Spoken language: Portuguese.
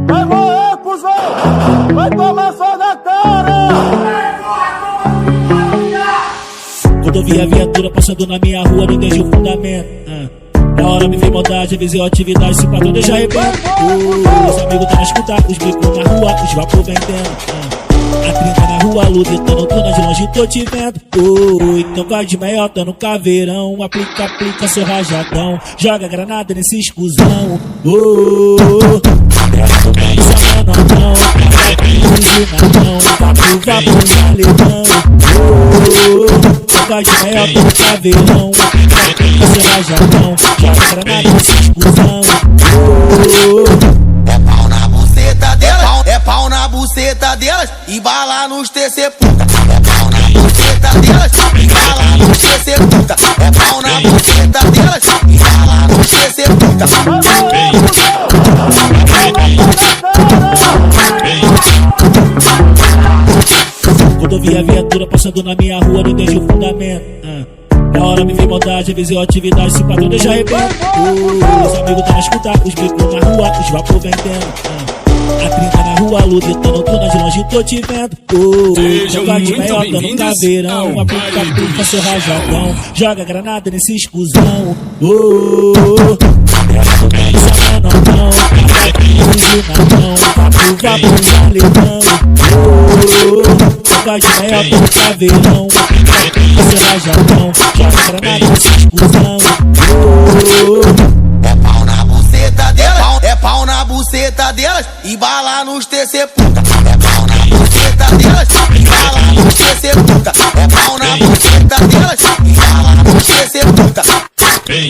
Vai morrer, cuzão! Vai tomar só na cara! Quando eu vi a viatura passando na minha rua, não entendi o fundamento. Na hora me veio maldade, avisei a atividade, se patrão deixa arrebento. Os amigos tá na escuta, os bicos na rua, os vapor vendendo. A 30 na rua, lutando, tô de longe, tô te vendo. Então vai de meiota no caveirão, aplica, seu rajadão. Joga granada nesse escusão. Essa mano não, fugir na mão, vapor alemão. Vai de meiota no caveirão, aplica, seu rajadão. Joga granada nesse escusão. É pau na buceta delas, é pau na buceta delas e bala nos TC puta. É pau na buceta delas e bala nos TC puta. É pau na buceta delas e bala nos TC puta. Quando eu vi a viatura passando na minha rua, não entendi o fundamento. Na hora me veio maldade, avisei a atividade, se patrão deixa arrebento. Os amigos tá na escuta, os bicos na rua, os vapor vendendo. A 30 na rua, lutando, tô de longe, tô te vendo. Então vai de meiota no caveirão, aplica, seu rajadão. Joga granada nesse escusão. Essa mano não, fugir na mão, vapor alemão. Vai de meiota no caveirão, aplica, seu rajadão. Joga granada nesse escusão. É pau na buceta delas, é pau na buceta delas e bala nos TC puta. É pau na buceta delas e bala nos TC puta. É pau na buceta delas e bala nos TC puta. Vem.